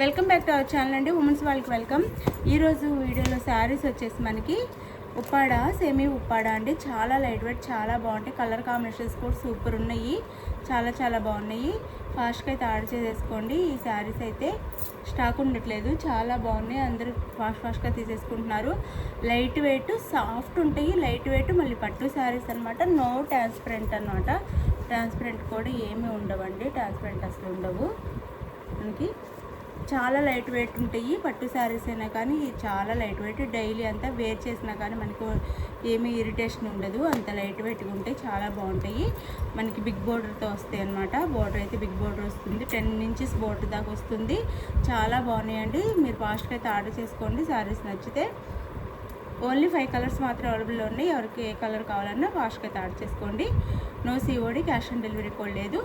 Welcome back to our channel అండి. Women's వాళ్ళకి welcome. ఈరోజు వీడియోలో శారీస్ వచ్చేసి మనకి ఉప్పాడ, సెమీ ఉప్పాడ అండి. చాలా లైట్ వెయిట్, చాలా బాగుంటాయి. కలర్ కాంబినేషన్స్ కూడా సూపర్ ఉన్నాయి. చాలా బాగున్నాయి. ఫాస్ట్గా అయితే ఆర్డర్ చేసేసుకోండి. ఈ శారీస్ అయితే స్టాక్ ఉండట్లేదు. చాలా బాగున్నాయి. అందరూ ఫాస్ట్గా తీసేసుకుంటున్నారు. లైట్ వెయిట్, సాఫ్ట్ ఉంటాయి. లైట్ వెయిట్ మళ్ళీ పట్టు శారీస్ అనమాట. నో ట్రాన్స్పరెంట్ అనమాట. ట్రాన్స్పరెంట్ కూడా ఏమీ ఉండవండి. ట్రాన్స్పరెంట్ అసలు ఉండవు. మనకి చాలా లైట్ వెయిట్ ఉంటాయి. పట్టు శారీస్ అయినా కానీ చాలా లైట్ వెయిట్. డైలీ అంతా వేర్ చేసినా కానీ మనకు ఏమీ ఇరిటేషన్ ఉండదు. అంత లైట్ వెయిట్గా ఉంటాయి. చాలా బాగుంటాయి. మనకి బిగ్ బోర్డర్తో వస్తాయి అన్నమాట. బోర్డర్ అయితే బిగ్ బోర్డర్ వస్తుంది. 10 ఇంచెస్ బోర్డర్ దాకా వస్తుంది. చాలా బాగున్నాయండి. మీరు ఫాస్ట్గా అయితే ఆర్డర్ చేసుకోండి. శారీస్ నచ్చితే ఓన్లీ 5 కలర్స్ మాత్రం అవైలబుల్లో ఉన్నాయి. ఎవరికి ఏ కలర్ కావాలన్నా ఫాస్ట్గా అయితే ఆర్డర్ చేసుకోండి. No COD, cash on delivery కూడా లేదు.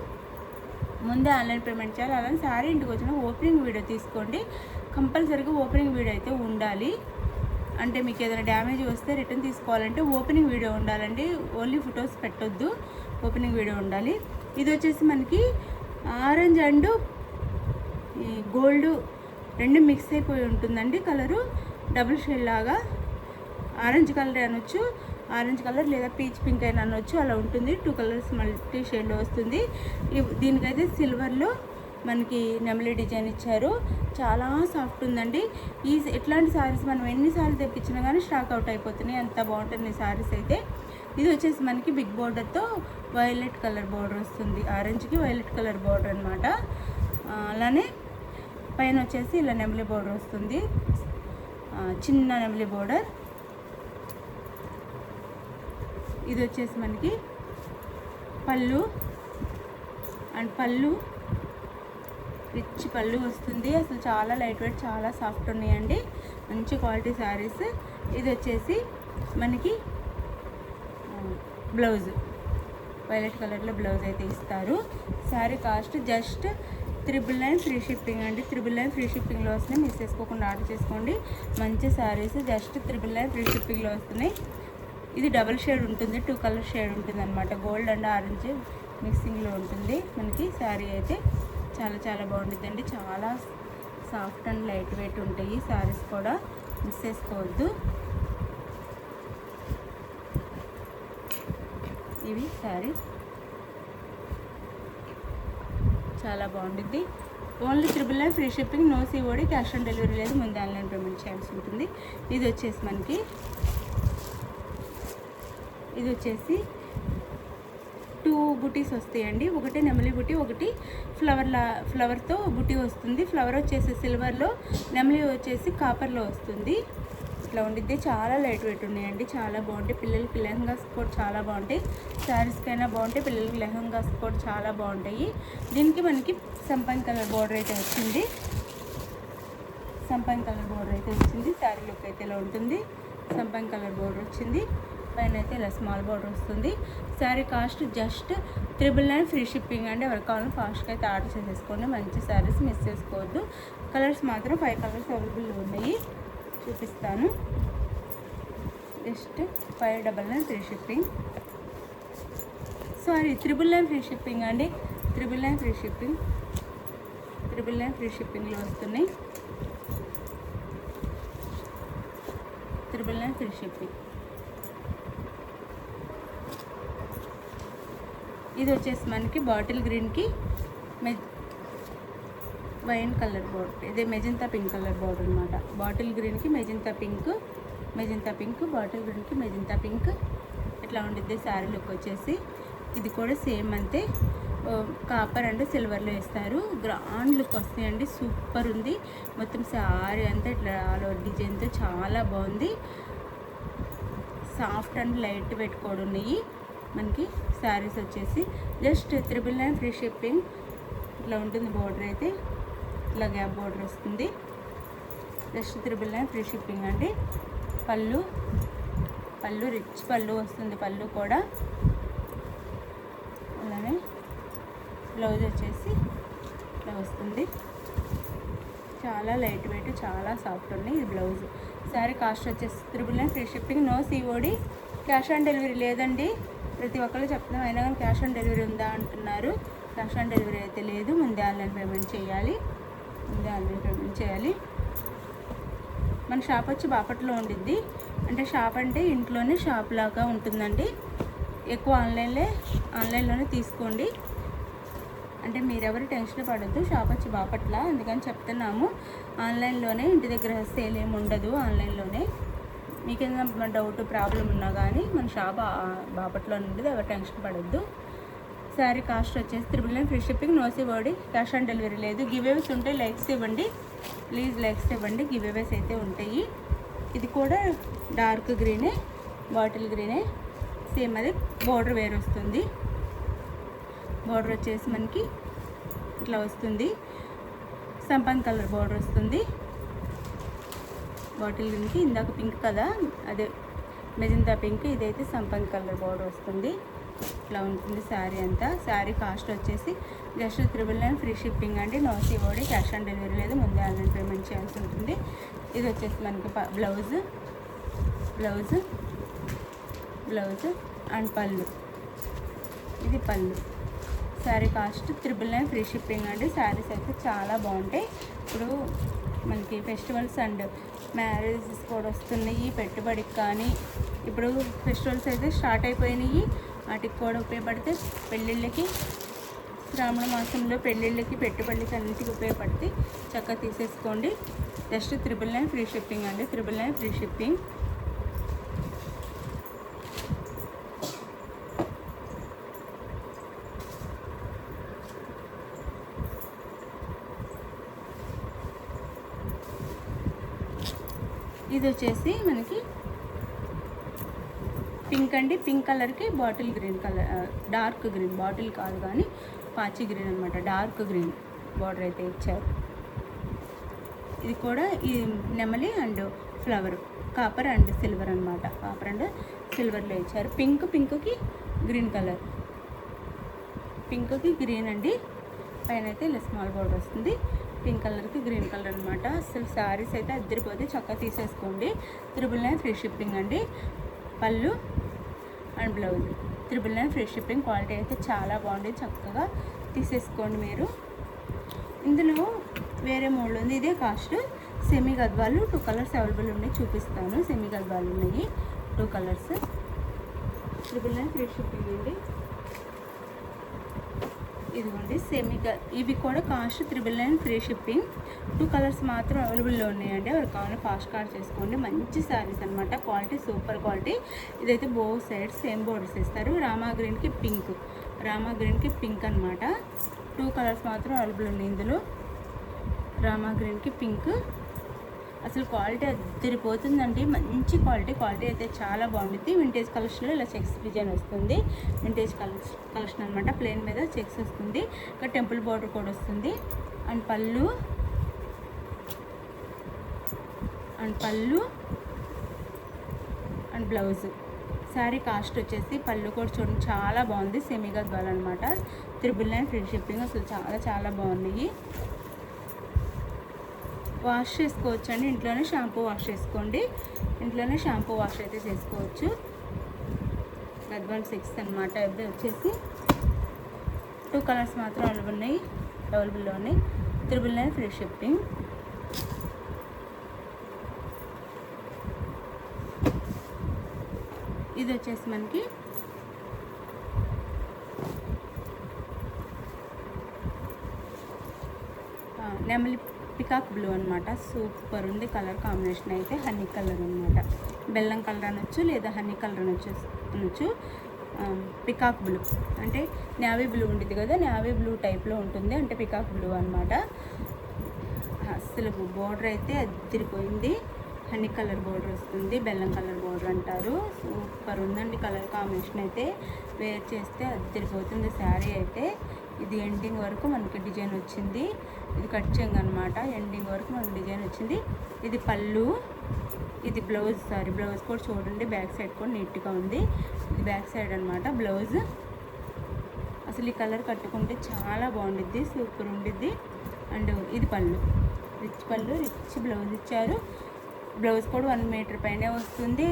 ముందే ఆన్లైన్ పేమెంట్ చేయాలి. అలానే శారీ ఇంటికి వచ్చిన ఓపెనింగ్ వీడియో తీసుకోండి. కంపల్సరీగా ఓపెనింగ్ వీడియో అయితే ఉండాలి. అంటే మీకు ఏదైనా డ్యామేజ్ వస్తే రిటర్న్ తీసుకోవాలంటే ఓపెనింగ్ వీడియో ఉండాలండి. ఓన్లీ ఫొటోస్ పెట్టొద్దు. ఓపెనింగ్ వీడియో ఉండాలి. ఇది వచ్చేసి మనకి ఆరెంజ్ అండ్ గోల్డ్ రెండు మిక్స్ అయిపోయి ఉంటుందండి. కలరు డబుల్ షేడ్ లాగా. ఆరెంజ్ కలర్ అనొచ్చు, ఆరెంజ్ కలర్ లేదా పీచ్ పింక్ అయినా అనొచ్చు. అలా ఉంటుంది. 2 కలర్స్ మల్టీ షేడ్లో వస్తుంది. దీనికైతే సిల్వర్లో మనకి నెమలి డిజైన్ ఇచ్చారు. చాలా సాఫ్ట్ ఉందండి. ఇట్లాంటి శారీస్ మనం ఎన్నిసార్లు తెప్పించినా కానీ స్టాక్ అవుట్ అయిపోతున్నాయి. అంత బాగుంటుంది శారీస్ అయితే. ఇది వచ్చేసి మనకి బిగ్ బోర్డర్తో వైలెట్ కలర్ బోర్డర్ వస్తుంది. ఆరెంజ్కి వైలెట్ కలర్ బోర్డర్ అనమాట. అలానే పైన వచ్చేసి ఇలా నెమలి బోర్డర్ వస్తుంది. చిన్న నెమలి బోర్డర్. ఇది వచ్చేసి మనకి పళ్ళు అండ్ పళ్ళు రిచ్ పళ్ళు వస్తుంది. అసలు చాలా లైట్ వెయిట్, చాలా సాఫ్ట్ ఉన్నాయండి. మంచి క్వాలిటీ శారీస్. ఇది వచ్చేసి మనకి బ్లౌజ్ వైలెట్ కలర్లో బ్లౌజ్ అయితే ఇస్తారు. Sari cost just 999 free shipping అండి. 999 ఫ్రీ షిప్పింగ్లో వస్తున్నాయి. మిస్ చేసుకోకుండా ఆర్డర్ చేసుకోండి. మంచి శారీస్ జస్ట్ 999 ఫ్రీ షిప్పింగ్లో వస్తున్నాయి. ఇది డబుల్ షేడ్ ఉంటుంది. 2 కలర్ షేడ్ ఉంటుంది అనమాట. గోల్డ్ అండ్ ఆరెంజ్ మిక్సింగ్లో ఉంటుంది మనకి. శారీ అయితే చాలా బాగుంటుందండి. చాలా సాఫ్ట్ అండ్ లైట్ వెయిట్ ఉంటాయి శారీస్ కూడా. మిస్ చేసుకోవద్దు. ఇవి శారీ చాలా బాగుంటుంది. Only 999 free shipping, no COD, cash on delivery లేదు. ముందు ఆన్లైన్ పేమెంట్ చేయాల్సి ఉంటుంది. ఇది వచ్చేసి మనకి 2 బుటీస్ వస్తాయండి. ఒకటి నెమలి బుటీ, ఒకటి ఫ్లవర్తో బుటీ వస్తుంది. ఫ్లవర్ వచ్చేసి సిల్వర్లో, నెమలి వచ్చేసి కాపర్లో వస్తుంది. ఇట్లా ఉండిద్ది. చాలా లైట్ వెయిట్ ఉన్నాయండి. చాలా బాగుంటాయి. పిల్లలకి లెహంగాస్ కూడా చాలా బాగుంటాయి. శారీస్కైనా బాగుంటాయి. పిల్లలకి లెహంగాస్ కూడా చాలా బాగుంటాయి. దీనికి మనకి సంపంగి కలర్ బోర్డర్ అయితే వచ్చింది. శారీ లుక్ అయితే ఇలా ఉంటుంది. సంపంగి కలర్ బోర్డర్ వచ్చింది. పైన అయితే ఇలా స్మాల్ బోర్డర్ వస్తుంది. Sari cost just 999 free shipping అండి. ఎవరికి కావాలని ఫాస్ట్గా అయితే ఆర్డర్ చేసేసుకోండి. మంచి శారీస్ మిస్ చేసుకోవద్దు. కలర్స్ మాత్రం 5 కలర్స్ అవైలబుల్ ఉన్నాయి. చూపిస్తాను. Just 599 free shipping. Sorry 999 free shipping అండి. 999 ఫ్రీ షిప్పింగ్. 999 ఫ్రీ షిప్పింగ్లో వస్తున్నాయి. 999 ఫ్రీ షిప్పింగ్. ఇది వచ్చేసి మనకి బాటిల్ గ్రీన్కి వైన్ కలర్ బోర్డర్. ఇదే మెజంతా పింక్ కలర్ బోర్డర్ అనమాట. బాటిల్ గ్రీన్కి మెజంతా పింక్, బాటిల్ గ్రీన్కి మెజంతా పింక్. ఇట్లా ఉండిద్ది శారీ లుక్ వచ్చేసి. ఇది కూడా సేమ్ అంతే. కాపర్ అండ్ సిల్వర్లో వేస్తారు. గ్రాండ్ లుక్ వస్తాయండి. సూపర్ ఉంది. మొత్తం శారీ అంతా ఇట్లా ఆల్ ఓవర్ డిజైన్తో చాలా బాగుంది. సాఫ్ట్ అండ్ లైట్ వెయిట్ కూడా ఉన్నాయి మనకి. శారీస్ వచ్చేసి జస్ట్ 999 ఫ్రీ షిప్పింగ్. ఇట్లా ఉంటుంది. బోర్డర్ అయితే ఇట్లా గ్యాప్ బోర్డర్ వస్తుంది. జస్ట్ 999 ఫ్రీ షిప్పింగ్ అండి. పళ్ళు రిచ్ పళ్ళు వస్తుంది. పళ్ళు కూడా అలానే బ్లౌజ్ వచ్చేసి ఇట్లా వస్తుంది. చాలా లైట్ వెయిట్, చాలా సాఫ్ట్ ఉన్నాయి. ఇది బ్లౌజ్. శారీ కాస్ట్ వచ్చేసి 999 free shipping, no COD, cash on delivery లేదండి. ప్రతి ఒక్కరు చెప్తున్నాం. అయినా కానీ క్యాష్ ఆన్ డెలివరీ ఉందా అంటున్నారు. క్యాష్ ఆన్ డెలివరీ అయితే లేదు. ముందే ఆన్లైన్ పేమెంట్ చేయాలి. ముందే ఆన్లైన్ పేమెంట్ చేయాలి. మన షాప్ వచ్చి బాపట్లలో ఉండిద్ది. అంటే షాప్ అంటే ఇంట్లోనే షాప్ లాగా ఉంటుందండి. ఎక్కువ ఆన్లైన్లోనే తీసుకోండి. అంటే మీరెవరు టెన్షన్ పడద్దు. షాప్ వచ్చి బాపట్ల, అందుకని చెప్తున్నాము. ఆన్లైన్లోనే, ఇంటి దగ్గర సేల్ ఏమి ఉండదు. ఆన్లైన్లోనే మీకు ఏదైనా డౌట్ ప్రాబ్లం ఉన్నా కానీ మన షాప్ బాపట్లో ఉండదు. ఎవరు టెన్షన్ పడద్దు. శారీ కాస్ట్ వచ్చేసి 999 free shipping, no COD, cash on delivery లేదు. గివేవేస్ ఉంటాయి, లైక్స్ ఇవ్వండి ప్లీజ్, లైక్స్ ఇవ్వండి. గివేవేస్ అయితే ఉంటాయి. ఇది కూడా డార్క్ గ్రీనే, బాటిల్ గ్రీనే, సేమ్ అది బార్డర్ వేరు వస్తుంది. బార్డర్ వచ్చేసి మనకి ఇట్లా వస్తుంది. సంపంగ్ కలర్ బార్డర్ వస్తుంది. బాటిల్ గ్రీన్కి ఇందాక పింక్ కదా, అదే మెజంతా పింక్, ఇదైతే సంపంగ్ కలర్ బార్డర్ వస్తుంది. ఇట్లా ఉంటుంది శారీ అంతా. శారీ కాస్ట్ వచ్చేసి జస్ట్ 999 ఫ్రీ షిప్పింగ్ అండి. No COD, cash on delivery లేదు. ముందే ఆన్లైన్ పేమెంట్ చేయాల్సి ఉంటుంది. ఇది వచ్చేసి మనకి బ్లౌజ్ అండ్ పళ్ళు. ఇది పళ్ళు. శారీ కాస్ట్ 999 ఫ్రీ షిప్పింగ్ అండి. శారీస్ అయితే చాలా బాగుంటాయి. ఇప్పుడు మనకి ఫెస్టివల్స్ అండ్ మ్యారేజెస్ కూడా వస్తున్నాయి. పెట్టుబడికి కానీ ఇప్పుడు ఫెస్టివల్స్ అయితే స్టార్ట్ అయిపోయినాయి. వాటికి కూడా ఉపయోగపడితే పెళ్ళిళ్ళకి, శ్రావణ మాసంలో పెళ్ళిళ్ళకి, పెట్టుబడికి అన్నింటికి ఉపయోగపడితే చక్కగా తీసేసుకోండి. జస్ట్ 999 ఫ్రీ షిప్పింగ్ అండి. 999 ఫ్రీ షిప్పింగ్. ఇది వచ్చేసి మనకి పింక్ అండి. పింక్ కలర్కి bottle green colour, dark green, bottle కాదు కానీ పాచి గ్రీన్ అనమాట. డార్క్ గ్రీన్ బార్డర్ అయితే ఇచ్చారు. ఇది కూడా ఈ నెమలి and flower, copper and silver అనమాట. కాపర్ అండ్ సిల్వర్లో ఇచ్చారు. పింక్కి గ్రీన్ కలర్, పింక్కి గ్రీన్ అండి. పైన అయితే ఇలా స్మాల్ బార్డర్ వస్తుంది. పింక్ కలర్కి గ్రీన్ కలర్ అనమాట. అసలు శారీస్ అయితే అద్దరిపోతే చక్కగా తీసేసుకోండి. 999 ఫ్రీ షిప్పింగ్ అండి. పళ్ళు and blouse 999 free shipping. Quality అయితే చాలా బాగుంది. చక్కగా తీసేసుకోండి మీరు. ఇందులో వేరే మోడల్ ఉంది. ఇదే cost. Semi Gadwal 2 colours available ఉన్నాయి, చూపిస్తాను. సెమీ గద్వాలు ఉన్నాయి 2 కలర్స్. 999 ఫ్రీ షిప్పింగ్ అండి. ఇదిగోండి ఇవి కూడా కాస్ట్ 999 ఫ్రీ షిప్పింగ్. 2 కలర్స్ మాత్రం అవైలబుల్లో ఉన్నాయండి. ఎవరు కావాలో ఫాస్ట్ కార్డ్ చేసుకోండి. మంచి శారీస్ అనమాట. Quality super quality. ఇదైతే బోత్ సైడ్స్ సేమ్ బోర్డర్స్ ఇస్తారు. రామా గ్రీన్కి పింక్ అనమాట. 2 కలర్స్ మాత్రం అవైలబుల్ ఉన్నాయి ఇందులో. రామా గ్రీన్కి పింక్. అసలు క్వాలిటీ అద్దరిపోతుందండి. మంచి క్వాలిటీ అయితే చాలా బాగుంటుంది. వింటేజ్ కలర్స్లో ఇలా చెక్స్ డిజైన్ వస్తుంది. వింటేజ్ కలెక్షన్ అనమాట. ప్లెయిన్ మీద చెక్స్ వస్తుంది. ఇంకా టెంపుల్ బార్డర్ కూడా వస్తుంది. అండ్ పళ్ళు అండ్ బ్లౌజ్. శారీ కాస్ట్ వచ్చేసి పళ్ళు కూడా చూడండి చాలా బాగుంది. సెమీ గద్వాల్ అనమాట. 999 ఫ్రీ షిప్పింగ్. అసలు చాలా బాగున్నాయి. వాష్ చేసుకోవచ్చు అండి. ఇంట్లోనే షాంపూ వాష్ చేసుకోండి. ఇంట్లోనే షాంపూ వాష్ అయితే చేసుకోవచ్చు. గద్వాల్ 6 అనమాట. ఇది వచ్చేసి 2 కలర్స్ మాత్రం అవైలబుల్లో ఉన్నాయి. 999 ఫ్రీ షిప్పింగ్. ఇది వచ్చేసి మనకి నెమలి పికాక్ బ్లూ అనమాట. సూపర్ ఉంది కలర్ కాంబినేషన్ అయితే. హనీ కలర్ అనమాట. బెల్లం కలర్ అనొచ్చు, లేదా హనీ కలర్ అనొచ్చు. పికాక్ బ్లూ అంటే నేవీ బ్లూ ఉంటుంది కదా, నేవీ బ్లూ టైప్లో ఉంటుంది. అంటే పికాక్ బ్లూ అనమాట. అసలు బోర్డర్ అయితే అదిరిపోయింది. హనీ కలర్ బోర్డర్ వస్తుంది. బెల్లం కలర్ బోర్డర్ అంటారు. సూపర్ ఉందండి కలర్ కాంబినేషన్ అయితే. వేర్ చేస్తే అదిరిపోతుంది శారీ అయితే. ఇది ఎండింగ్ వరకు మనకి డిజైన్ వచ్చింది. ఇది కట్ చెంగ్ అనమాట. ఎండింగ్ వరకు మనకి డిజైన్ వచ్చింది. ఇది పళ్ళు, ఇది బ్లౌజ్. బ్లౌజ్ కూడా చూడండి, బ్యాక్ సైడ్ కూడా నీట్గా ఉంది. ఇది బ్యాక్ సైడ్ అనమాట బ్లౌజ్. అసలు ఈ కలర్ కట్టుకుంటే చాలా బాగుండిద్ది, సూపర్ ఉండిద్ది. అండ్ ఇది పళ్ళు, రిచ్ బ్లౌజ్ ఇచ్చారు. బ్లౌజ్ కూడా 1 మీటర్ పైనే వస్తుంది.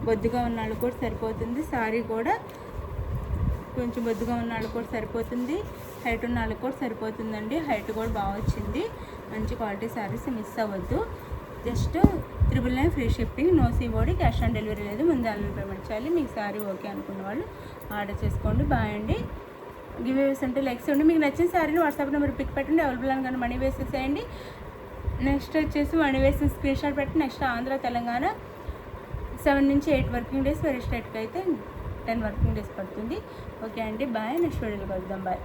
బొద్దుగా ఉన్న వాళ్ళు కూడా సరిపోతుంది. శారీ కూడా కొంచెం బొద్దుగా ఉన్న వాళ్ళు కూడా సరిపోతుంది. హైట్ ఉన్న వాళ్ళకి కూడా సరిపోతుందండి. హైట్ కూడా బాగా వచ్చింది. మంచి క్వాలిటీ శారీస్, మిస్ అవ్వద్దు. Just 999 free shipping, no COD, cash on delivery లేదు. ముందు ఆన్లైన్ పేమెంట్ చేయాలి. మీకు శారీ ఓకే అనుకున్న వాళ్ళు ఆర్డర్ చేసుకోండి. బాయ్ అండి. గివ్ అవేస్ ఉంటే లైక్స్ ఉండి మీకు నచ్చిన శారీని వాట్సాప్ నెంబర్ పిక్ పెట్టండి. అవైలబుల్ అని కానీ మనీ వేసేసేయండి. నెక్స్ట్ వచ్చేసి మనీ వేసిన స్క్రీన్ షాట్ పెట్టి నెక్స్ట్ ఆంధ్ర తెలంగాణ 7 నుంచి 8 వర్కింగ్ డేస్, వెరీ స్టేట్కి అయితే 10 వర్కింగ్ డేస్ పడుతుంది. ఓకే అండి, బాయ్. నెక్స్ట్ వీడియోలో కలుద్దాం. బాయ్.